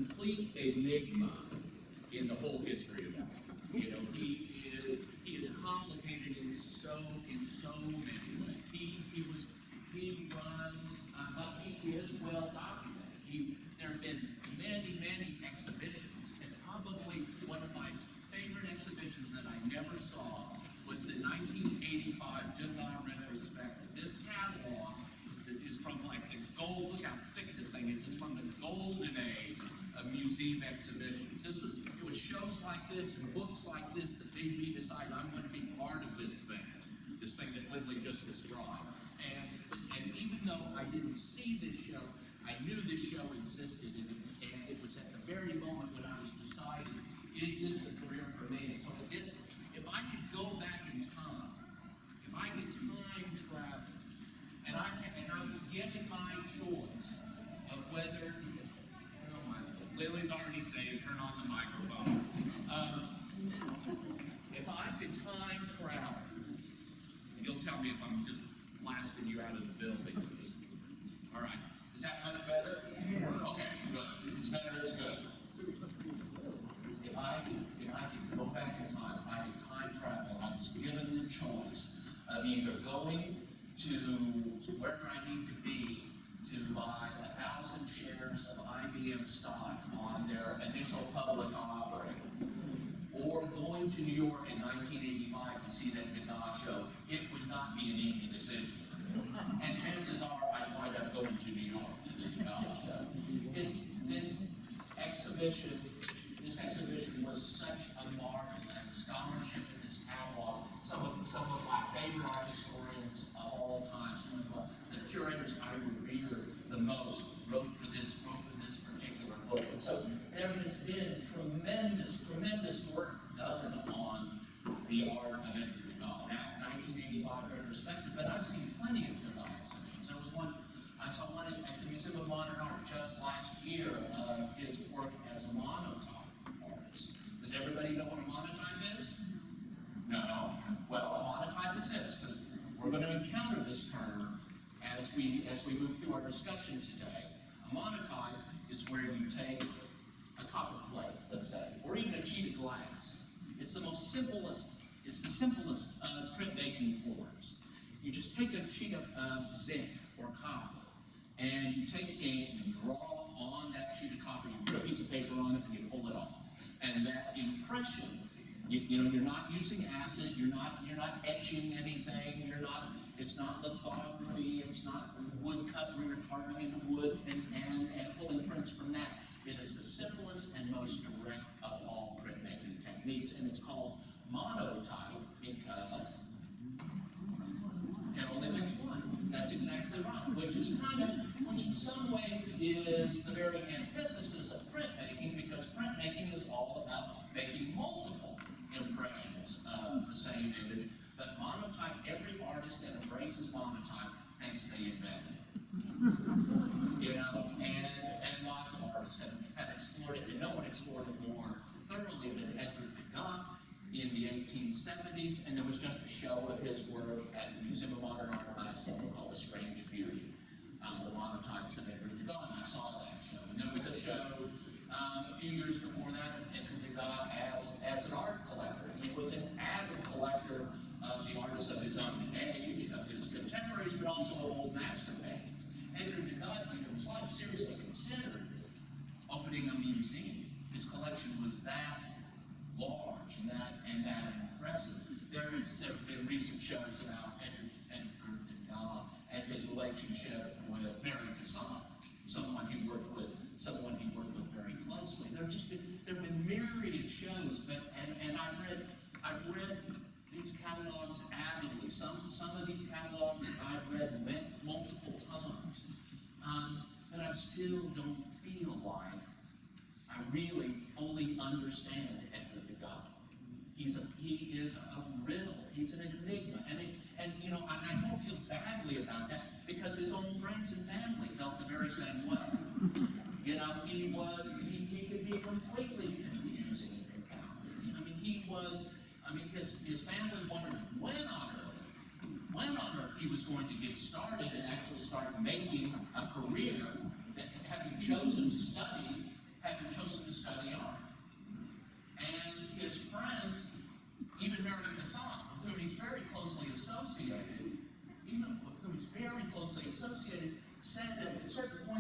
complete enigma in the whole history of art. You know, he is complicated in so many ways. He is well documented. There have been many exhibitions, and probably one of my favorite exhibitions that I never saw was the 1985 Degas retrospective. This catalog that is from like the gold, look how thick this thing is. It's from the golden age of museum exhibitions. It was shows like this and books like this that made me decide I'm going to be part of this thing that Lindley just described. And even though I didn't see this show, I knew this show existed, and it was at the very moment when I was deciding, is this the career for me? And so if I could go back in time, if I could time travel, and I was given my choice of whether, Lily's already saying, turn on the microphone. If I could time travel, and you'll tell me if I'm just blasting you out of the building. All right. Is that much better? Yeah. Okay, good. It's better, it's good. If I could go back in time, if I could time travel, I was given the choice of either going to wherever I need to be to buy 1,000 shares of IBM stock on their initial public offering, or going to New York in 1985 to see that Degas show. It would not be an easy decision. And chances are I'd wind up going to New York to the Degas show. This exhibition was such a marvel, and the scholarship in this catalog, some of my favorite art historians of all time, some of the curators I revere the most, wrote for this particular book. And so there has been tremendous work done on the art of Edgar Degas. Now, 1985 retrospective, but I've seen plenty of Degas exhibitions. I saw one at the Museum of Modern Art just last year of his work as a monotype artist. Does everybody know what a monotype is? No. Well, a monotype is this, because we're going to encounter this term as we move through our discussion today. A monotype is where you take a copper plate, let's say, or even a sheet of glass. It's the simplest printmaking forms. You just take a sheet of zinc or copper, and you take ink and draw on that sheet of copper. You put a piece of paper on it, and you pull it off. And that impression, you're not using acid. You're not etching anything. It's not lithography. It's not woodcut where you're carving into wood and pulling prints from that. It is the simplest and most direct of all printmaking techniques, and it's called monotype because it only makes one. That's exactly right. Which in some ways is the very antithesis of printmaking, because printmaking is all about making multiple impressions of the same image. But monotype, every artist that embraces monotype thinks they invented it. And lots of artists have explored it, and no one explored it more thoroughly than Edgar Degas in the 1870s, and there was just a show of his work at the Museum of Modern Art last summer called A Strange Beauty, the monotypes of Edgar Degas, and I saw that show. And there was a show a few years before that of Edgar Degas as an art collector. He was an avid collector of the artists of his own age, of his contemporaries, but also of old master paintings. Edgar Degas, was like seriously considered opening a museum. His collection was that large and that impressive. There have been recent shows about Edgar Degas and his relationship with Mary Cassatt, someone he worked with very closely. There have been myriad shows, and I've read these catalogs avidly. Some of these catalogs I've read multiple times, but I still don't feel like I really fully understand Edgar Degas. He is a riddle. He's an enigma, and I don't feel badly about that, because his own friends and family felt the very same way. He could be completely confusing and confounding. His family wondered when on earth he was going to get started and actually start making a career, that having chosen to study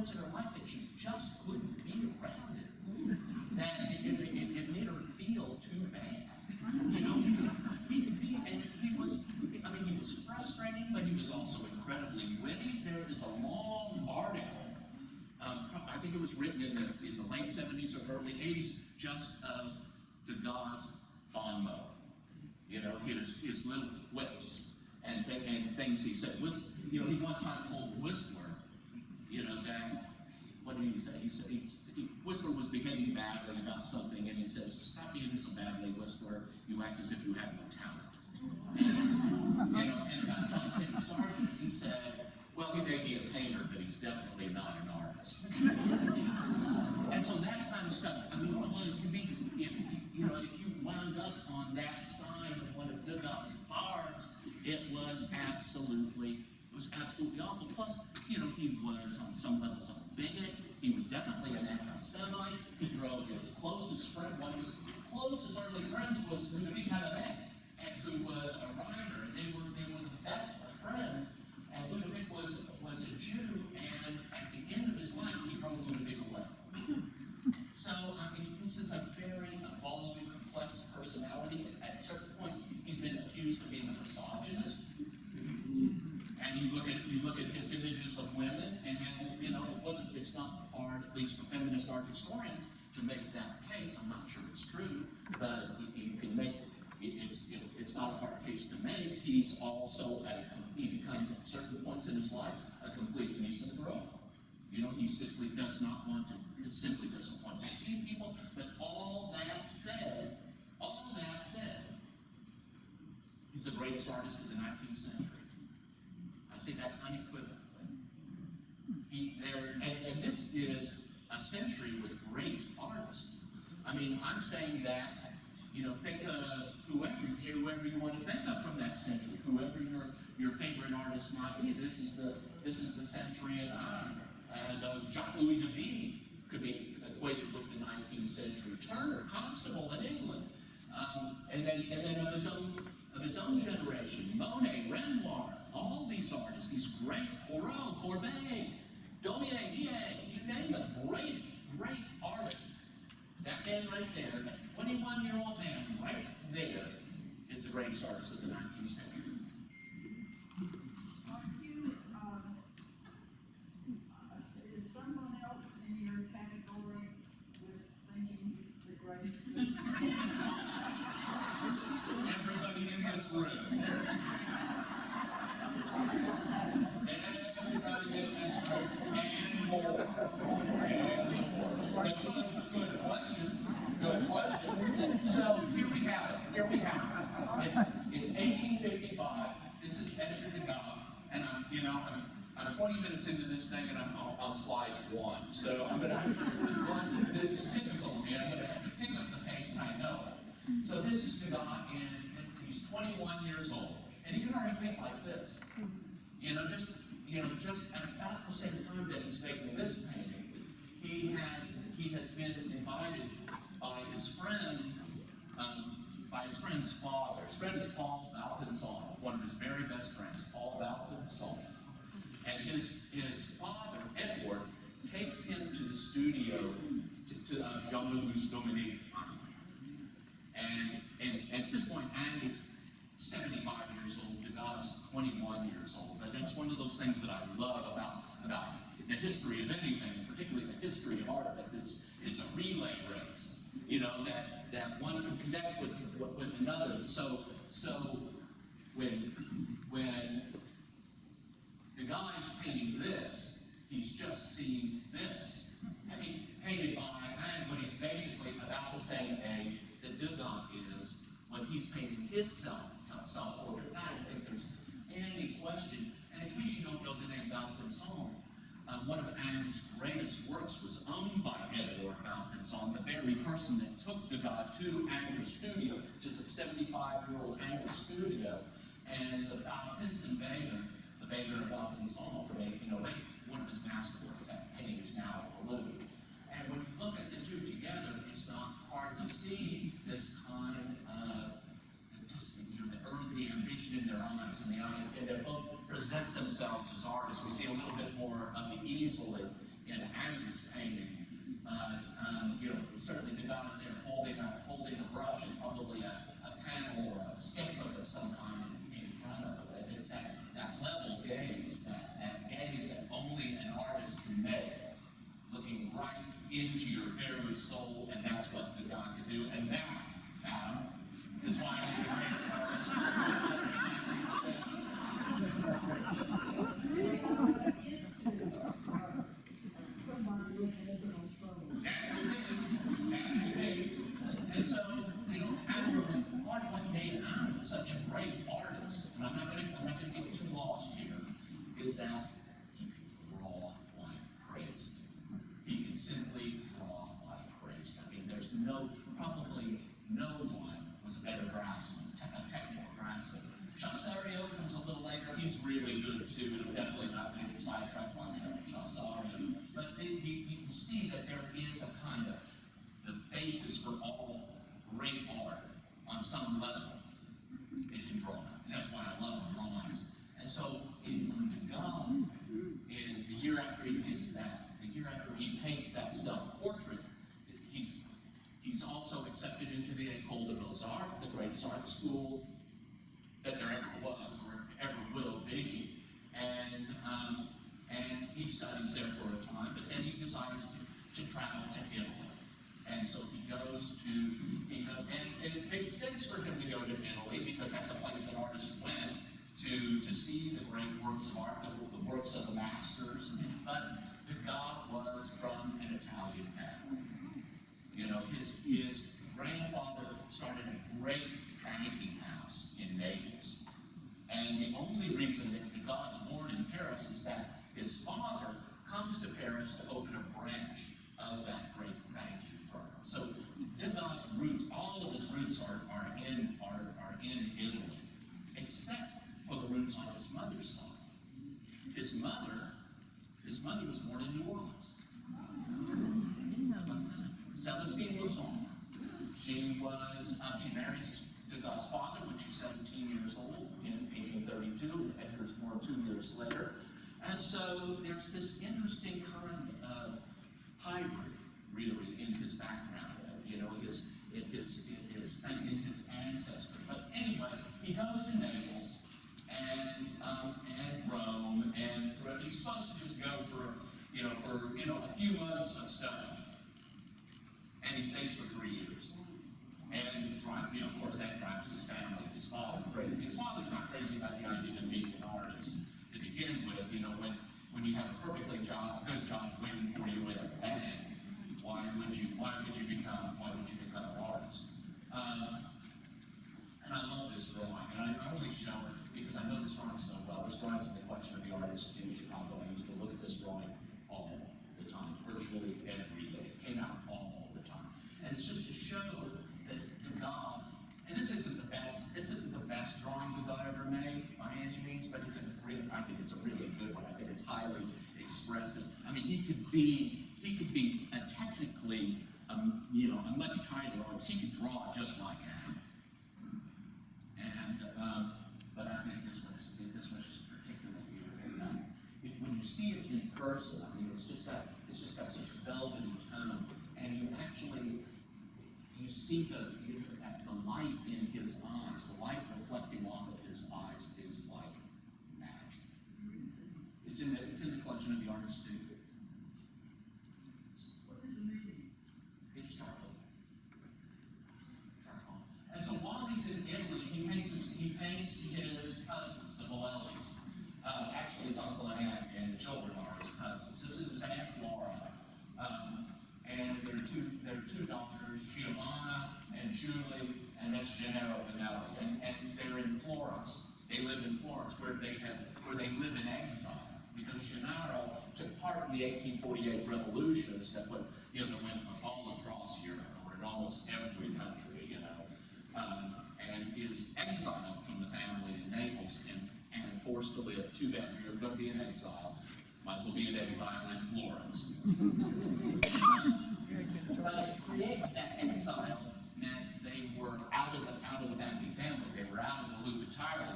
points in her life that she just couldn't be around it. That it made her feel too bad. You know, he was frustrating, but he was also incredibly witty. There is a long article, I think it was written in the late 70s or early 80s, just of Degas' bon mot. You know, his little quips and things he said. He one time told Whistler, that, what did he say? He said Whistler was behaving badly about something, and he says, "Stop behaving so badly, Whistler. You act as if you have no talent." And about John Sidney Sargent, he said, "Well, he may be a painter, but he's definitely not an artist." And so that kind of stuff, it can be, if you wound up on that side of one of Degas' barbs, it was absolutely awful. Plus, he was on some levels a bigot. He was definitely an anti-Semite. He drove his closest friend, one of his closest early friends was Ludwig and who was a writer. They were the best of friends. And Ludwig was a Jew, and at the end of his life, he drove Ludwig away. So, this is a very evolving, complex personality. At certain points, he's been accused of being a misogynist. And you look at his images of women, and it's not hard, at least for feminist art historians, to make that case. I'm not sure it's true, but you can make it's not a hard case to make. He's also he becomes at certain points in his life a complete misanthrope. He simply doesn't want to see people. But all that said, he's the greatest artist of the 19th century. I say that unequivocally. And this is a century with great artists. I'm saying that, think of whoever you want to think of from that century, whoever your favorite artist might be. This is the century and Jacques-Louis David could be equated with the 19th century. Turner, Constable in England, and then of his own generation, Monet, Renoir, all these artists, these great Corot, Courbet, Daumier, Millet, you name it, great artists. That man right there, that 21-year-old man right there, is the greatest artist of the 19th century. Is someone else in your category with thinking he's the greatest? Everybody in this room. Everybody in this room. And more. Good question. So here we have it. It's 1855. This is Edgar Degas, and I'm 20 minutes into this thing, and I'm on slide 1. So I'm gonna have to this is typical of me. I'm gonna have to pick up the pace, and I know it. So this is Degas, and he's 21 years old, and he can already paint like this. Just at about the same time that he's making this painting, he has been invited by his friend's father. His friend is Paul Valpenson, one of his very best friends, Paul Valpenson. And his father, Edward, takes him to the studio to Jean-Louis Dominique. And at this point, Anne is 75 years old, Degas 21 years old. But that's one of those things that I love about the history of anything, particularly the history of art, that it's a relay race. That one can connect with another. So when Degas is painting this, he's just seeing this. Painted by Anne, but he's basically about the same age that Degas is when he's painting his self-portrait. I don't think there's any question. And in case you don't know the name Valpenson, one of Anne's greatest works was owned by Edward Valpenson, the very person that took Degas to Anger's studio, just a 75-year-old Anger's studio. And the Valpenson Vega, the Vega of Valpenson from 1808, one of his masterworks. That painting is now overlooked. And when you look at the two together, it's not hard to see this kind of the ambition in their eyes, and they both present themselves as artists. We see a little bit more of the easel in Andrew's painting. You know, certainly Degas there holding a brush and probably a panel or a sketchbook of some kind in front of it. It's that level gaze, that gaze that only an artist can make, looking right into your very soul, and that's what Degas can do. And that, Adam, is why he's the greatest artist. And so, you know, Andrew was part of what made Andrew such a great artist, and I'm not gonna get too lost here, is that he could draw like crazy. He could simply draw like crazy. I mean, there's probably no one was a better draftsman, a technical draftsman. Chassario comes a little later. He's really good too, and we're definitely not going to get sidetracked on Chassario. But you can see that there is a kind of the basis for all great art on some level is in drawing. And that's why I love drawings. And so when Degas, in the year after he paints that self-portrait, he's also accepted into the École des Beaux-Arts, the greatest art school that there ever was or ever will be. And he studies there for a time, but then he decides to travel to Italy. And so he goes to, and it makes sense for him to go to Italy because that's a place that artists went to see the great works of art, the works of the masters. But Degas was from an Italian family. You know, his grandfather started a great banking house in Naples. And the only reason that Degas was born in Paris is that his father comes to Paris to open a branch of that great banking firm. So Degas' roots, all of his roots are in Italy, except for the roots on his mother's side. His mother was born in New Orleans. Celestine Mousson. She marries Degas' father when she's 17 years old in 1832. Edgar's born 2 years later. And so there's this interesting kind of hybrid, really, in his background, you know, his ancestry. But anyway, he goes to Naples and Rome, and he's supposed to just go for a few months of study, and he stays for 3 years. And of course, that drives his family, his father crazy. His father's not crazy about the idea of being an artist to begin with. You know, when you have a perfectly good job waiting for you in a bank, why would you become an artist? And I love this drawing, and I only show it because I know this drawing so well. This drawing's in the collection of the artists in Chicago. I used to look at this drawing all the time, virtually every day. It came out all the time, and it's just to show that Degas, and this isn't the best drawing Degas ever made by any means, but I think it's a really good one. I think it's highly expressive. I mean, he could be technically, a much tighter artist. He could draw just like him. And but I think this one is just particularly beautiful. When you see it in person, I mean, it's just got such a velvety tone, and you see the light in his eyes, the light reflecting off of his eyes is like magic. It's in the collection of the artist too. What is the name? It's charcoal. And so while he's in Italy, he paints his cousins, the Bolellis. Actually, his uncle and aunt and the children are his cousins. This is his Aunt Laura. And their two daughters, Giovanna and Julie, and that's Gennaro Benelli. And they're in Florence. They live in Florence, where they live in exile, because Gennaro took part in the 1848 revolutions that went all across Europe, or in almost every country, and is exiled from the family in Naples and forced to live. Too bad, if you're going to be in exile, might as well be in exile in Florence. But it creates that exile meant they were out of the banking family. They were out of the loop entirely.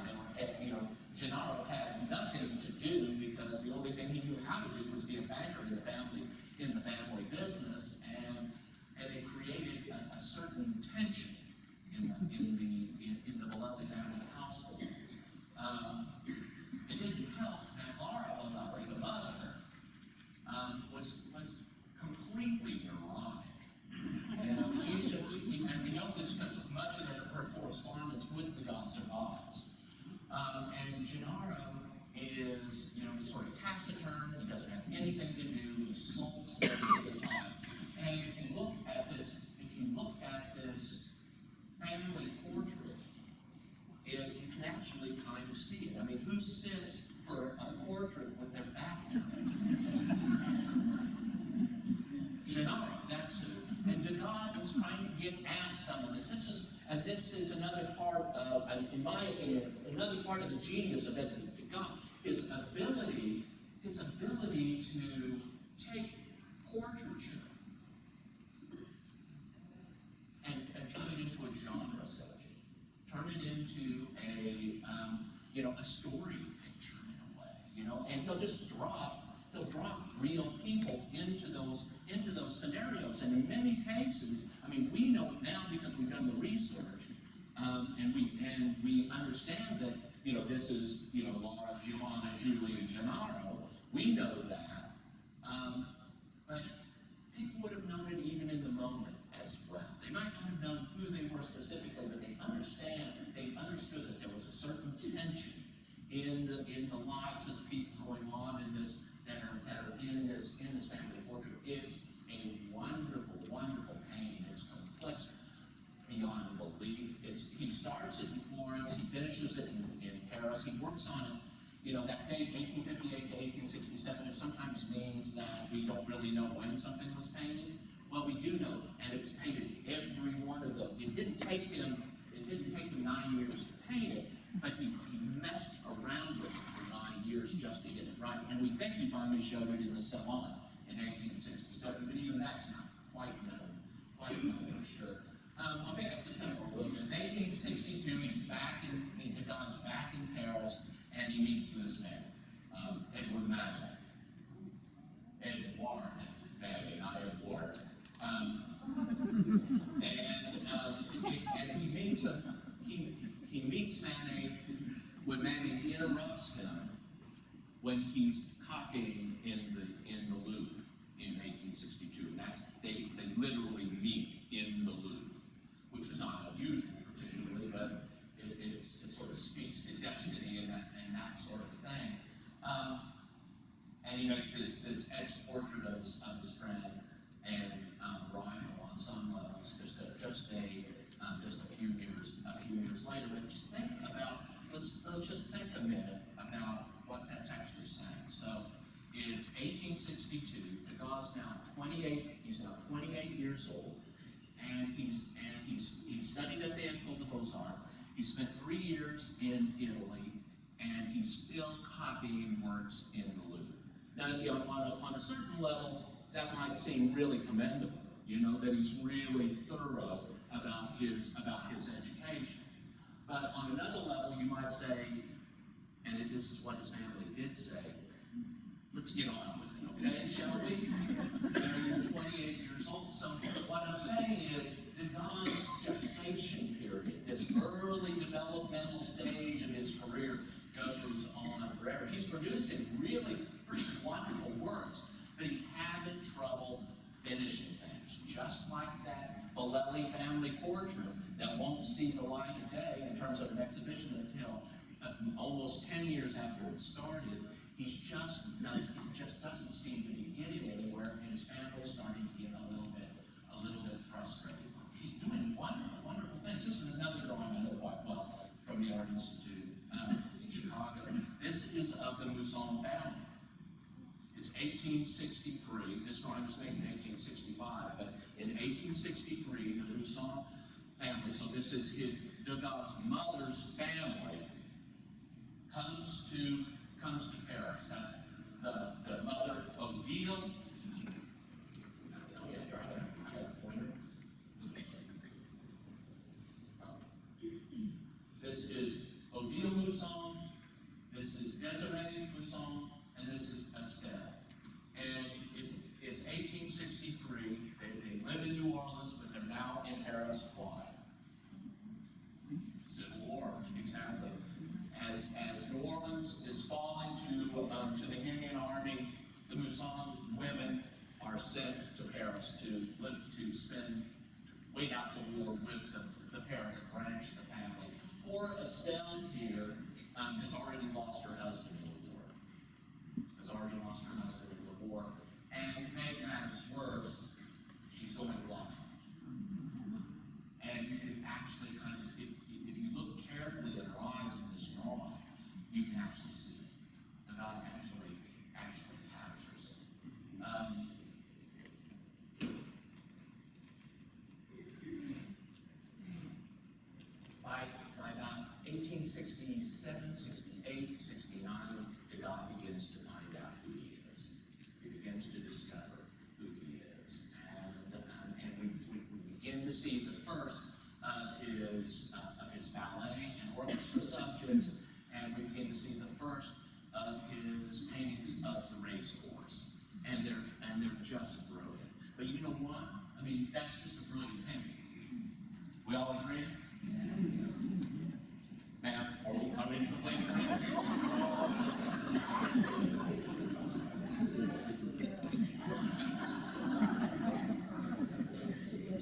Gennaro had nothing to do because the only thing he knew how to do was be a banker in the family much of her correspondence with Degas survives. And Gennaro is, he's sort of taciturn, he doesn't have anything to do, he sulks most of the time. And if you look at this family portrait, you can actually kind of see it. I mean, who sits for a portrait with their back turned? Gennaro, that's who. And Degas was trying to get at some of this. This is another part of, in my opinion, another part of the genius of Degas. His ability to take portraiture and turn it into a genre subject, turn it into a story picture in a way, and he'll drop real people into those scenarios. And in many cases, I mean, we know it now because we've done the research, and we understand that, this is, Laura, Giovanna, Julie, and Gennaro. We know that, but people would have known it even in the moment as well. They might not have known who they were specifically, but they understood that there was a certain tension in the lives of the people going on in this, that are in this family portrait. It's a wonderful, wonderful painting. It's complex beyond belief. He starts it in Florence, he finishes it in Paris, he works on it. That date, 1858 to 1867, it sometimes means that we don't really know when something was painted. Well, we do know, and it was painted every one of them. It didn't take him 9 years to paint it, but he messed around with it for 9 years just to get it right. And we think he finally showed it in the Salon in 1867, but even that's not quite known for sure. I'll pick up the tempo a little bit. In 1862, he's back in Paris, and he meets this man, Edward Manet. Edouard Manet, not Edward. And he meets Manet when Manet interrupts him when he's copying in the Louvre in 1862. And they literally meet in the Louvre, which is not unusual particularly, but it sort of speaks to destiny and that sort of thing. And he makes this etched portrait of his friend and rival on some levels, just a few years later. But just think about, let's just think a minute about what that's actually saying. So it's 1862. Degas now 28. He's now 28 years old, and he's studied at the École des Beaux-Arts. He spent 3 years in Italy, and he's still copying works in the Louvre. Now, on a certain level, that might seem really commendable, that he's really thorough about his education. But on another level, you might say, and this is what his family did say, let's get on with it, okay, shall we? You're 28 years old, so what I'm saying is, Degas' gestation period, this early developmental stage of his career, goes on forever. He's producing really pretty wonderful works, but he's having trouble finishing things, just like that Bolelli family portrait that won't see the light of day in terms of an exhibition until almost 10 years after it started. He just doesn't seem to be getting anywhere, and his family's starting to get a little bit frustrated. He's doing wonderful things. This is another drawing I know quite well from the Art Institute in Chicago. This is of the Mousson family. It's 1863. This drawing was made in 1865, but in 1863, the Mousson family, so this is Degas' mother's family, comes to Paris. That's the mother, Odile. Yes, I got a pointer. This is Odile Mousson, this is Desiree Mousson, and this is Estelle. And it's 1863. They live in New Orleans, but they're now in Paris. Why? Civil War, exactly. As New Orleans is falling to the Union Army, the Mousson women are sent to Paris to spend wait out the war with the Paris branch of the family. Poor Estelle here has already lost her husband in the war. And to make matters worse, she's going blind. And you can actually kind of, if you look carefully at her eyes in this drawing, you can actually see it. The God actually captures it. By about 1867, 68, 69, Degas begins to find out who he is. He begins to discover who he is. And we begin to see the first of his ballet and orchestra subjects, and we begin to see the first of his paintings of the race course. And they're just brilliant. But you know what? I mean, that's just a brilliant painting. We all agree? Ma'am, are we complaining?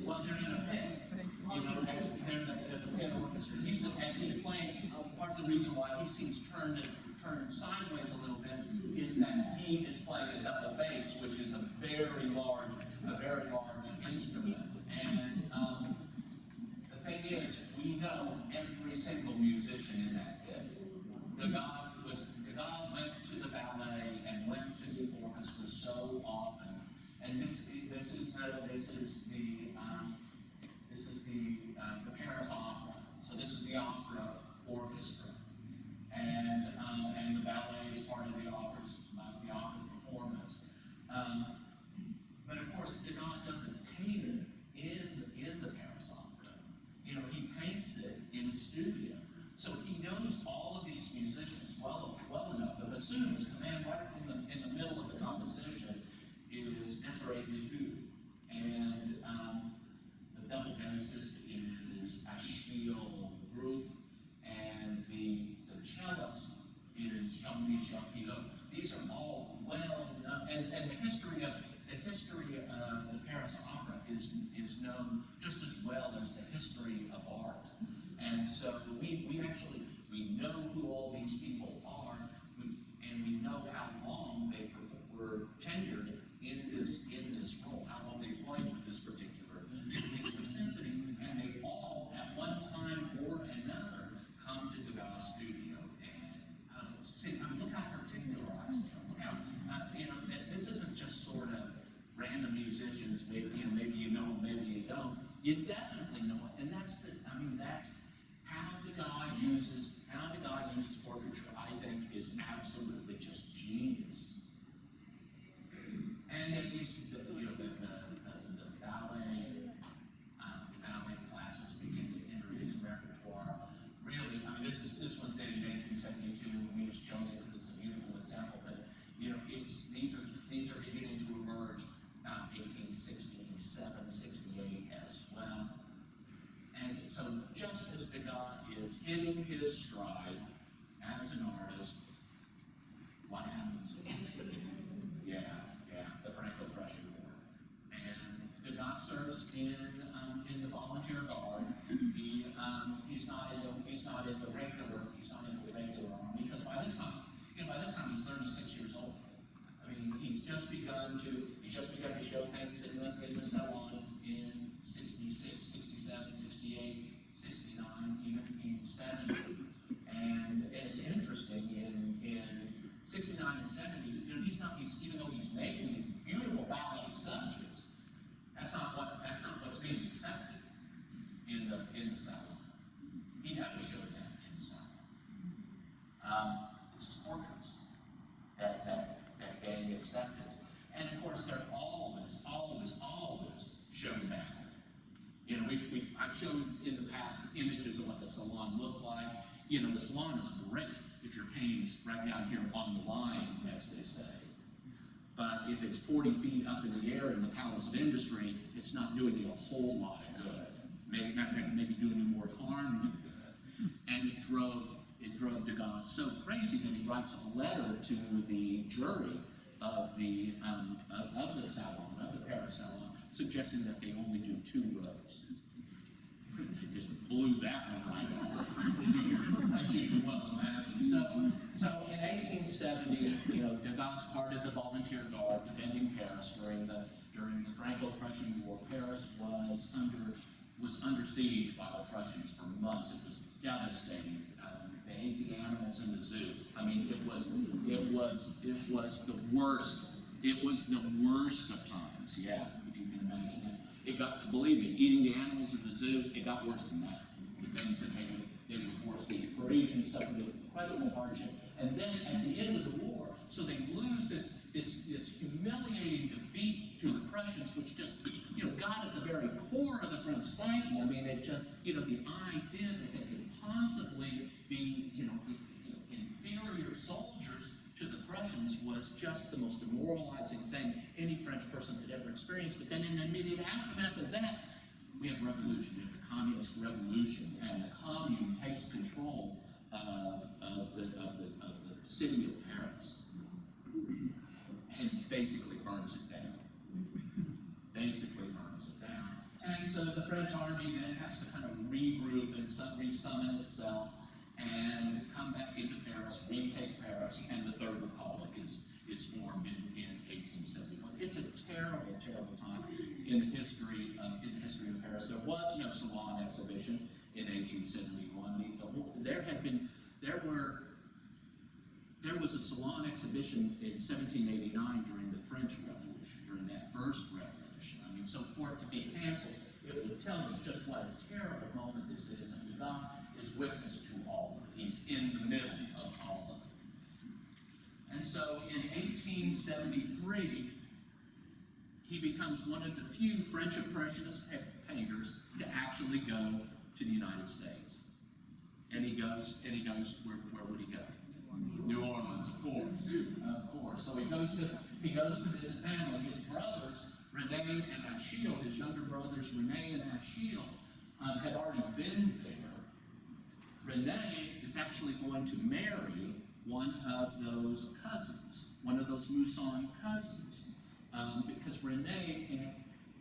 Well, they're in a pit. You know, they're the pit orchestra. He's playing. Part of the reason why he seems turned sideways a little bit is that he is playing a double bass, which is a very large instrument. And the thing is, we know every single musician in that pit. Degas went to the ballet and went to the orchestra so often. And this is the Paris Opera. So this is the opera orchestra, and the ballet is part of the opera performance. But of course, Degas doesn't paint it in the Paris Opera. You know, he paints it in his studio. So he knows all of these musicians well enough. The bassoonist, the man right in the middle of the composition, is Desiree Degas, and the double bassist is Achille Ruth, and the cellist is Jean-Michel Pilot. These are all well known, and the history of the Paris Opera is known just as well as the history of art. And so we know who all these people are, and we know how long they were tenured in this role, how long they played with this particular symphony, and they all, at one time or another, come to Degas' studio and see. I mean, look how particularized they are. Look how that this isn't just sort of random musicians. Maybe you know them, maybe you don't. You definitely know it, and that's how Degas uses portraiture. I think is absolutely just genius. And then you see the ballet classes begin to enter his repertoire. Really, I mean, this one's dated 1972. We just chose it because it's a beautiful example. But these are beginning to emerge 1867, 68 as well. And so, just as Degas is hitting his stride as an artist, what happens? The Franco-Prussian War. And Degas serves in the volunteer guard. He's not in the regular army, because by this time he's 36 years old. I mean, he's just begun to show things in the salon in 66, 67, 68, 69, even 70. And it's interesting in 69 and 70, even though he's making these beautiful ballet subjects, that's not what's being accepted in the salon. He never showed that in the salon. It's his portraits that gain acceptance. And of course, they're always shown badly. I've shown in the past images of what the salon looked like. The salon is great if your painting's right down here on the line, as they say. But if it's 40 feet up in the air in the Palace of Industry, it's not doing you a whole lot of good. Matter of fact, maybe doing you more harm than good. And it drove Degas so crazy that he writes a letter to the jury of the salon, of the Paris salon, suggesting that they only do 2 rows. They just blew that one right off, as you can well imagine. So in 1870, Degas parted the volunteer guard defending Paris during the Franco-Prussian War. Paris was under siege by the Prussians for months. It was devastating. They ate the animals in the zoo. I mean, it was the worst. It was the worst of times. Yeah, if you can imagine that. It got, believe me, eating the animals in the zoo, it got worse than that. The things that they were forced to eat. Parisians suffered incredible hardship. And then at the end of the war, so they lose this humiliating defeat to the Prussians, which just, got at the very core of the French psyche. I mean, it just, the idea that they could possibly be, inferior soldiers to the Prussians was just the most demoralizing thing any French person could ever experience. But then in the immediate aftermath of that, we have revolution, we have the communist revolution, and the commune takes control of the city of Paris and basically burns it down. And so the French army then has to kind of regroup and resummon itself and come back into Paris, retake Paris, and the Third Republic is formed in 1871. It's a terrible, terrible time in the history of Paris. There was no Salon exhibition in 1871. There was a Salon exhibition in 1789 during the French Revolution, during that first revolution. I mean, so for it to be canceled, it would tell you just what a terrible moment this is, and Degas is witness to all of it. He's in the middle of all of it. And so in 1873, he becomes one of the few French Impressionist painters to actually go to the United States. And he goes, where would he go? New Orleans, of course. So he goes to visit family. His brothers, Rene and Achille, his younger brothers, Rene and Achille, had already been there. Rene is actually going to marry one of those cousins, one of those Mousson cousins, because Rene can't.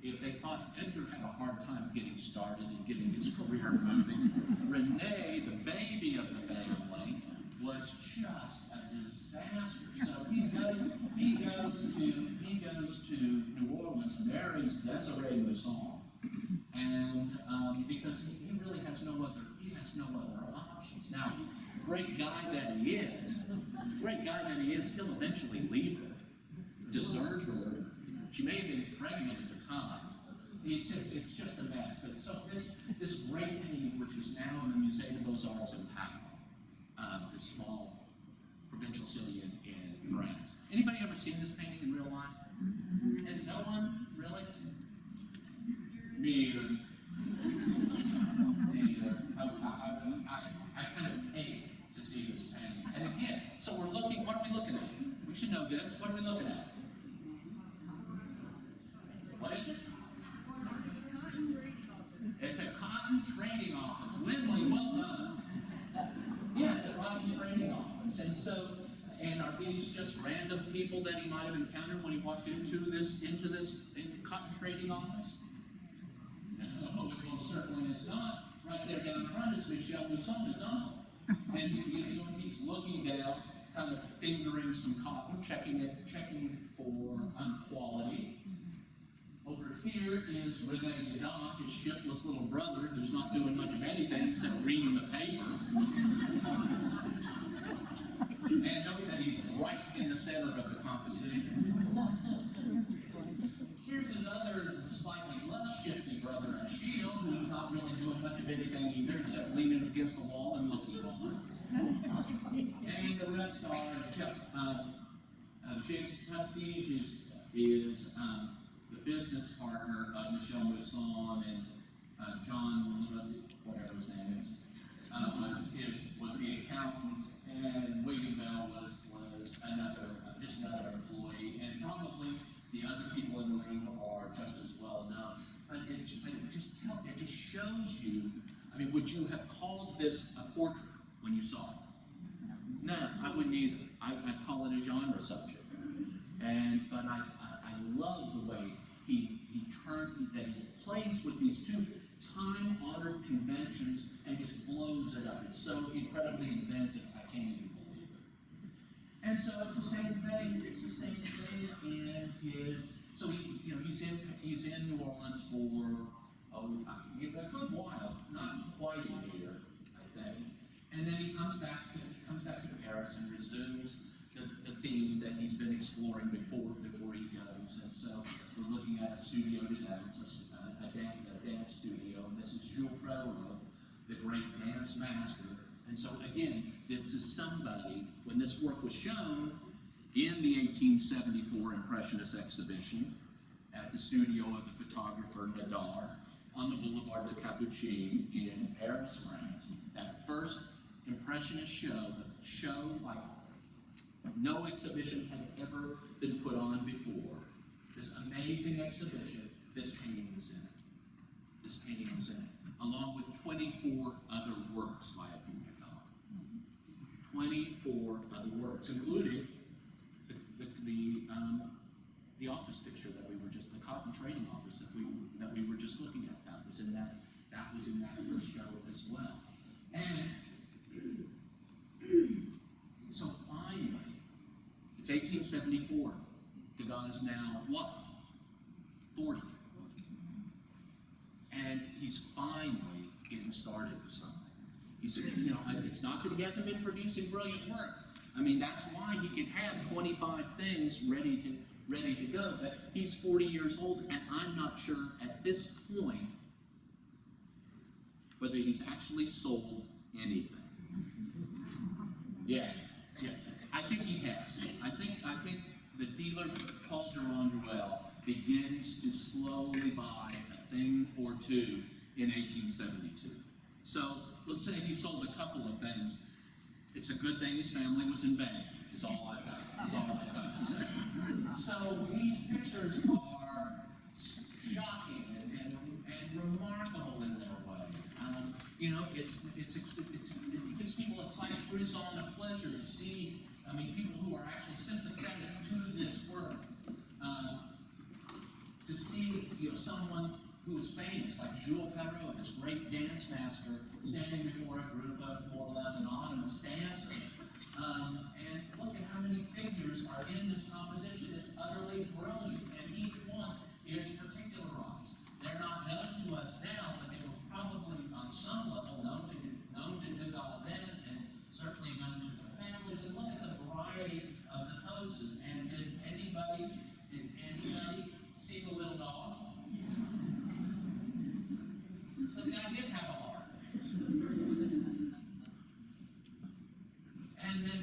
If they thought Edgar had a hard time getting started and getting his career moving, Rene, the baby of the family, was just a disaster. So he goes to New Orleans, marries Desiree Mousson, and because he really has no other options. Now, great guy that he is, he'll eventually leave her, desert her. She may have been pregnant at the time. It's just a mess. But so this great painting, which is now in the Museum of Beaux-Arts in Paris, this small provincial city in France. Anybody ever seen this painting in real life? And no one? Really? Me either. I kind of hate to see this painting. And again, so what are we looking at? We should know this. What are we looking at? What is it? It's a cotton trading office. Lindley, well done. Yeah, it's a cotton trading office. And are these just random people that he might have encountered when he walked into this cotton trading office? No, it most certainly is not. Right there down front is Michel Mousson, his uncle. And he's looking down, kind of fingering some cotton, checking for quality. Over here is René Degas, his shiftless little brother, who's not doing much of anything except reading the paper. And note that he's right in the center of the composition. Here's his other slightly less shifty brother, Achille, who's not really doing much of anything either, except leaning against the wall and looking on. And the rest are James Prestige is the business partner of Michel Mousson, and John, whatever his name is, was the accountant, and William Bell was just another employee, and probably the other people in the room are just as well known. But it just shows you. I mean, would you have called this a portrait when you saw it? No, I wouldn't either. I'd call it a genre subject. But I love the way he he plays with these two time-honored conventions and just blows it up. It's so incredibly inventive, I can't even believe it. And so it's the same thing. It's the same thing in his. So he's in New Orleans for a good while, not quite a year, I think. And then he comes back to Paris and resumes the themes that he's been exploring before he goes. And so we're looking at a studio to dance, a dance studio, and this is Jules Prévost, the great dance master. And so again, this is somebody, when this work was shown in the 1874 Impressionist exhibition at the studio of the photographer Nadar on the Boulevard de Capucines in Paris, France, that first Impressionist show, the show like no exhibition had ever been put on before. This amazing exhibition, this painting was in it. This painting was in it, along with 24 other works by Degas. 24 other works, including the office picture that we were just, the cotton trading office that we were just looking at. That was in that first show as well. And so finally, it's 1874. Degas is now what? 40. And he's finally getting started with something. He's, it's not that he hasn't been producing brilliant work. I mean, that's why he can have 25 things ready to go. But he's 40 years old, and I'm not sure at this point whether he's actually sold anything. Yeah. I think he has. I think the dealer, Paul Durand-Ruel, begins to slowly buy a thing or two in 1872. So let's say he sold a couple of things. It's a good thing his family was in banking, is all I've got to say. So these pictures are shocking and remarkable in their way. It gives people a slight frisson of pleasure to see, people who are actually sympathetic to this work. To see, someone who is famous, like Jules Prévost, this great dance master, standing before a group of more or less anonymous dancers. And look at how many figures are in this composition. It's utterly brilliant, and each one is particularized. They're not known to us now, but they were probably on some level known to Degas then, and certainly known to their families. And look at the variety of the poses. And did anybody see the little dog? So the guy did have a heart. And then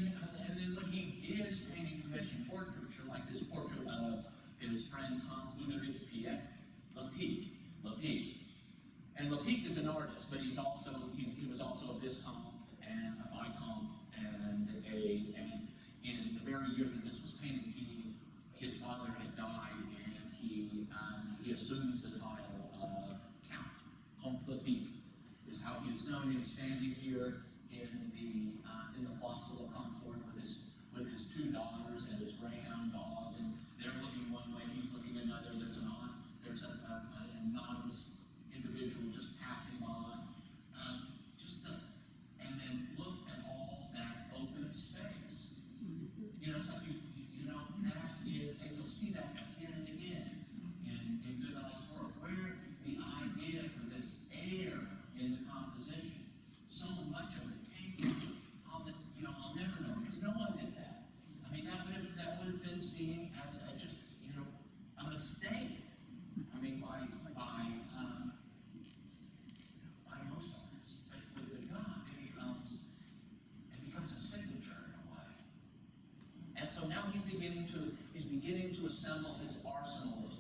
when he is painting commission portraiture, like this portrait of his friend Ludovic Lepic. And Lepic is an artist, but he was also a Viscount and a Viscount, and in the very year that this was painted, his father had died, and he assumes the title of Count. Comte Lepic is how he is known. He's standing here in the Place de la Concorde with his two daughters and his greyhound dog, and they're looking one way, he's looking another. There's an anonymous individual just passing on. And then look at all that open space. So that is, and you'll see that again and again in Degas' work, where the idea for this air in the composition, so much of it came from. I'll never know, because no one did that. That would have been seen as a mistake. By most artists, but with Degas, it becomes a signature in a way. And so now he's beginning to assemble his arsenal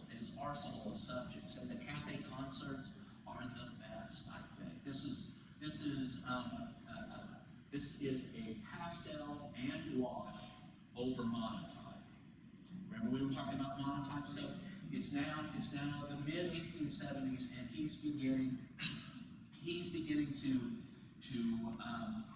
of subjects, and the cafe concerts are the best, I think. This is a pastel and gouache over monotype. Remember we were talking about monotype? So it's now the mid 1870s, and he's beginning to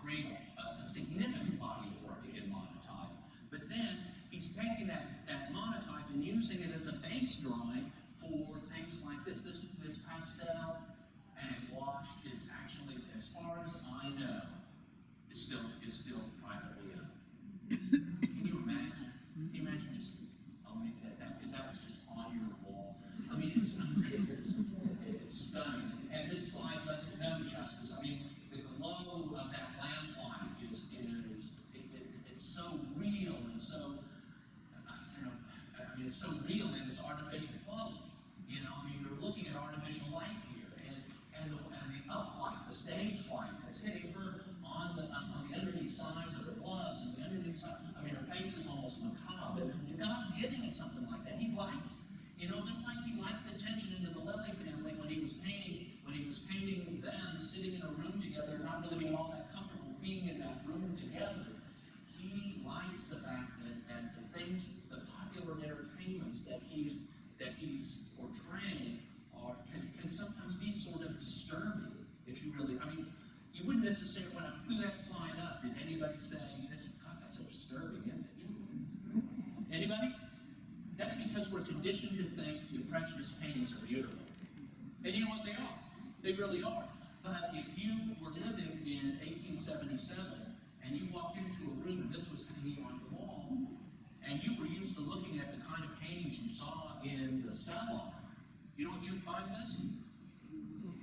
create a significant body of work in monotype. But then he's taking that monotype and using it as a base drawing for things like this. This pastel and wash is actually, as far as I know, is still privately owned. Can you imagine? Can you imagine just, oh, maybe if that was just on your wall? I mean, it's stunning. And this slide does it no justice. I mean, the glow of that lamplight it's so real and so, it's so real in its artificial quality. I mean, you're looking at artificial light here, and the uplight, the stage light that's hitting her on the underneath sides of her gloves and the underneath side. I mean, her face is almost macabre. And Degas getting at something like that. He likes, just like he liked the tension into the Lily family when he was painting them sitting in a room together, not really being all that comfortable being in that room together. He likes the fact that the things, the popular entertainments that he's portraying can sometimes be sort of disturbing, if you really, you wouldn't necessarily, when I threw that slide up, did anybody say, God, that's a disturbing image? Anybody? That's because we're conditioned to think Impressionist paintings are beautiful. And you know what they are? They really are. But if you were living in 1877, and you walked into a room and this was hanging on the wall, and you were used to looking at the kind of paintings you saw in the salon, you know what you'd find this?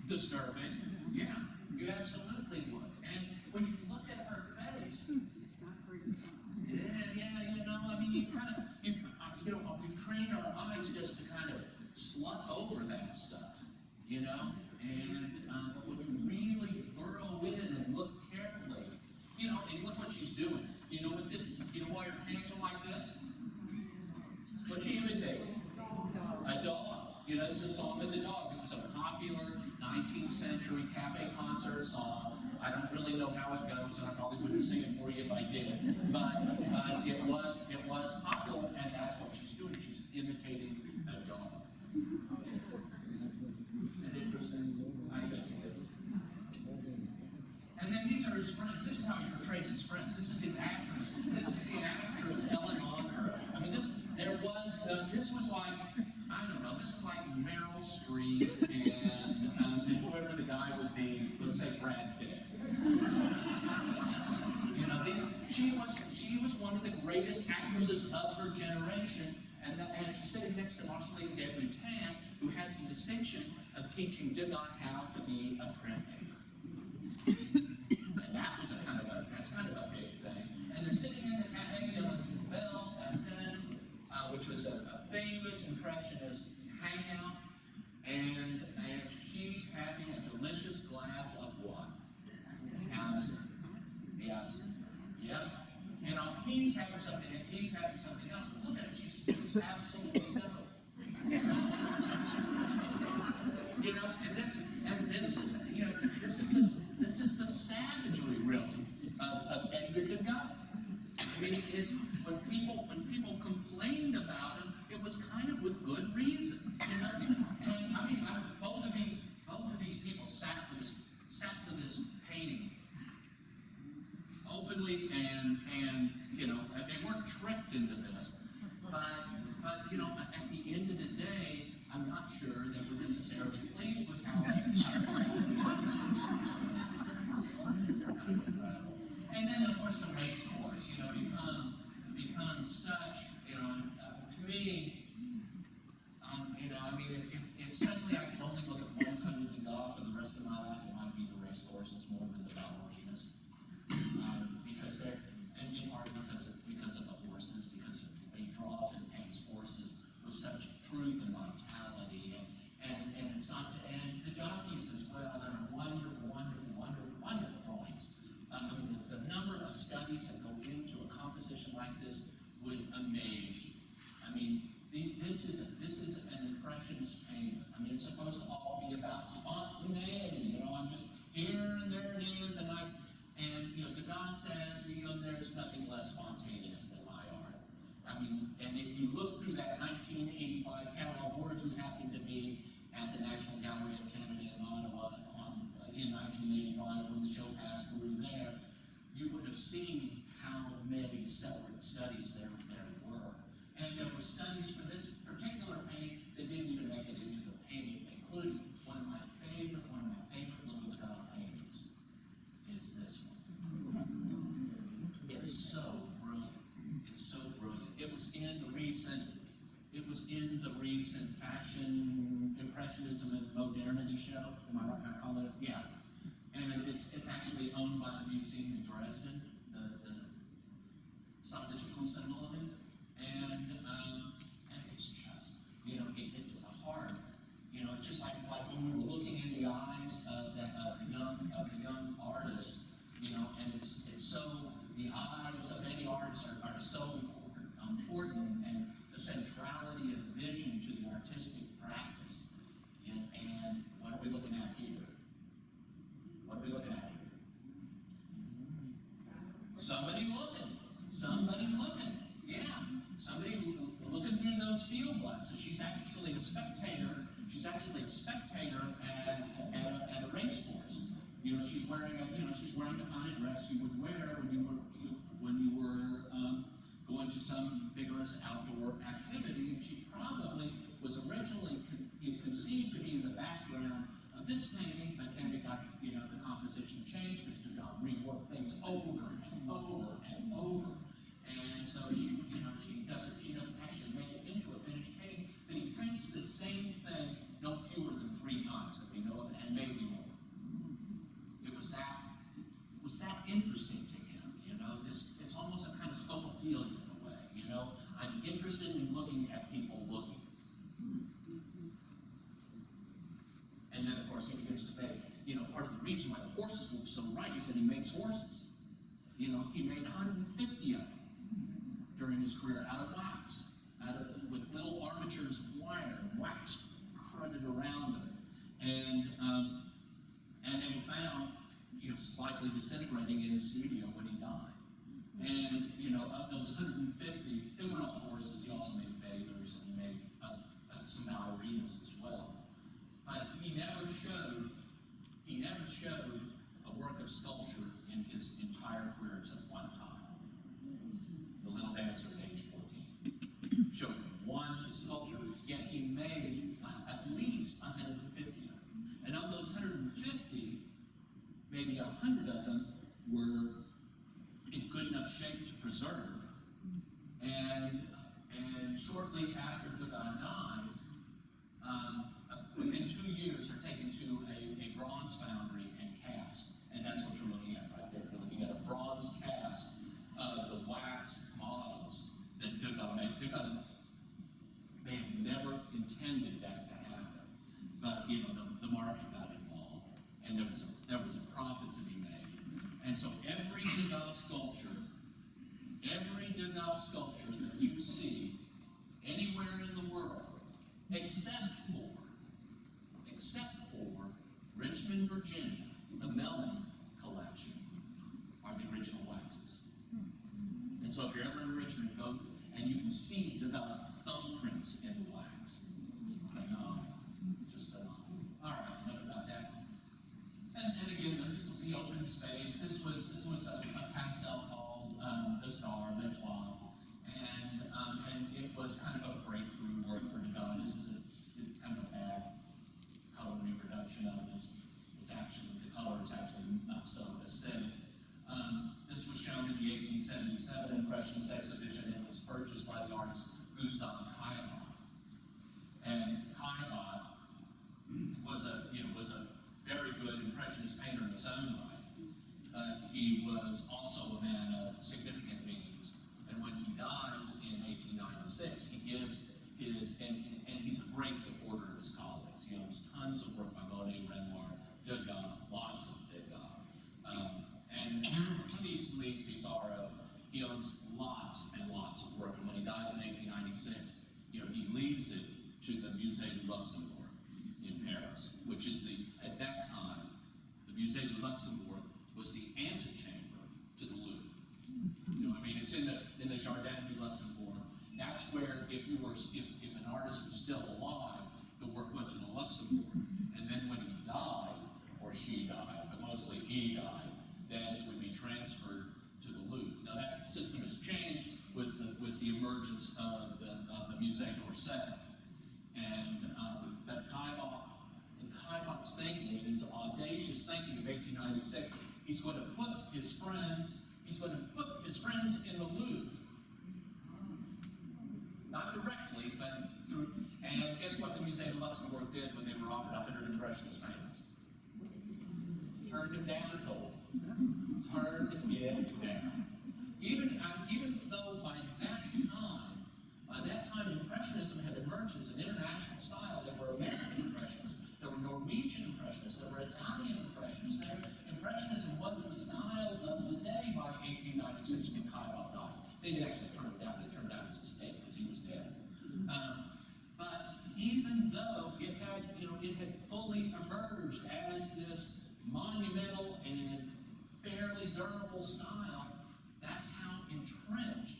Disturbing. Yeah, you absolutely would. And when you look at her face, we've trained our eyes just to kind of slough over that stuff, and but when you really burrow in and look carefully, and look what she's doing. With this, why her hands are like this? What's she imitating? A dog. It's a song of the dog. It was a popular 19th century cafe concert song. I don't really know how it goes, and I probably wouldn't sing it for you if I did. But it was popular, and that's what she's doing. She's imitating a dog. An interesting idea. And then these are his friends. This is how he portrays his friends. This is the actress. This is the actress Ellen Honker. I mean, this was like, I don't know, this is like Meryl Streep and whoever the guy would be, let's say Brad Pitt. She was one of the greatest actresses of her generation, and she's sitting next to Marceline Debutant, who has the distinction of teaching Degas how to be a printmaker. And that's kind of a big thing. And they're sitting in the cafe de la Nouvelle at 10, which was a famous Impressionist hangout, and she's having a delicious glass of what? Absinthe. Yes. Yep. He's having something else, but look at it, she's absolutely simple. This is the savagery, really, of Edgar Degas. I mean, it's when people complained about him, it was kind of with good reason, And both of these people sat for this painting openly, and they weren't tricked into this, but at the end of the day, I'm not sure they were necessarily pleased with how they And then, of course, the race course, becomes such, to me, if suddenly I could only look at one kind of Degas for the rest of my life, it might be the race courses more than the ballerinas. Because they're, and in part because of the horses, because he draws and paints horses with such truth and vitality, and it's not, and the jockeys as well, that are wonderful drawings. The number of studies that go into a composition like this would amaze you. This is an Impressionist painting. It's supposed to all be about spontaneity. I'm just here and there it is, and Degas said, there's nothing less spontaneous than my art. And if you look through that 1985 catalog, or if you happen to be at the National Gallery of Canada in Ottawa in 1985 when the show passed through there, you would have seen how many separate studies there were. And there were studies for this particular painting that didn't even make it Modernism and Modernity show. Am I right? I call it? Yeah. And it's actually owned by the museum in Dresden, the Staatliche Kunstsammlung, and it's just, you know, it gets to the heart. You know, it's just like when we were looking in the eyes of the young artist, you know, and it's so, the eyes of any artist are so important, and the centrality of vision to the artistic practice. And what are we looking at here? What are we looking at here? Somebody looking, yeah. Somebody looking through those field glasses. She's actually a spectator at a race course. You know, she's wearing the kind of dress you would wear when you were going to some vigorous outdoor activity. And she probably was originally conceived to be in the background of this painting, but then it got, you know, the composition changed because Degas reworked things over and over and over. And so she doesn't actually make it into a finished painting, but he paints the same thing no fewer than 3 times that we know of, and maybe more. It was that interesting to him, you know. It's almost a kind of scopophilia in a way, you know. I'm interested in looking at people looking. And then, of course, he begins to make, you know, part of the reason why the horses look so right is that he makes horses. You know, he made 150 of them during his career out of wax, with little armatures of wire and wax crudted around them. And they were found, you know, slightly disintegrating in his studio when he died. And, you know, of those 150, they weren't all horses. He also made bathers, and he made some ballerinas as well. But he never showed a work of sculpture in his entire career except one time. The Little Dancer at age 14. Showed one sculpture, yet he made at least 150 of them. And of those 150, maybe 100 of them were in good enough shape to preserve. And shortly after Degas dies, within 2 years, they're taken to a bronze foundry and cast. And that's what you're looking at right there. You're looking at a bronze cast of the wax models that Degas made. Degas may have never intended that to happen, but, you know, the market got involved, and there was a profit to be made. And so every Degas sculpture that you see anywhere in the world, except for Richmond, Virginia, the Mellon collection, are the original waxes. And so if you're ever in Richmond, go and you can see Degas' thumbprints in the wax. It's phenomenal. Just phenomenal. All right, enough about that. And again, this is the open space. This was a pastel called The Star, L'Etoile. And it was kind of a breakthrough work for Degas. This is kind of a bad color reproduction of this. The color is actually not so acidic. This was shown in the 1877 Impressionist exhibition and was purchased by the artist Gustav Caillebotte. And Caillebotte was a very good Impressionist painter in his own right. He was also a man of significant means. And when he dies in 1896, he gives and he's a great supporter of his colleagues. He owns tons of work by Monet, Renoir, Degas, lots of Degas. And Cecily Pissarro, he owns lots and lots of work. And when he dies in 1896, you know, he leaves it to the Musée du Luxembourg in Paris, which is at that time, the Musée du Luxembourg was the antechamber to the Louvre. You know, I mean, it's in the Jardin du Luxembourg. That's where, if an artist was still alive, the work went to the Luxembourg. And then when he died, or she died, but mostly he died, then it would be transferred to the Louvre. Now that system has changed with the emergence of the Musée d'Orsay. And but Caillebotte's thinking, in his audacious thinking of 1896, he's going to put his friends in the Louvre. Not directly, but through, and guess guess what the Museum of Luxembourg did when they were offered 100 Impressionist paintings? Turned them down, Cole. Turned it down. Even though by that time, Impressionism had emerged as an international style. There were American Impressionists, there were Norwegian Impressionists, there were Italian Impressionists. Impressionism was the style of the day by 1896 when Kairos dies. They didn't actually turn it down. They turned down his estate because he was dead. But even though it had fully emerged as this monumental and fairly durable style, that's how entrenched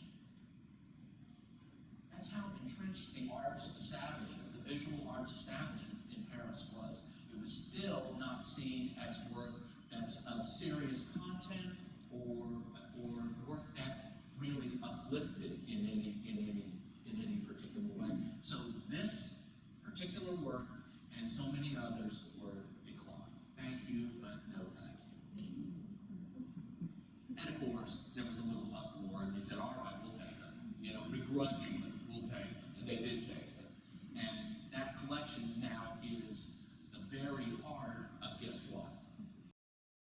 the arts establishment, the visual arts establishment in Paris was. It was still not seen as work that's of serious content or work that really uplifted in any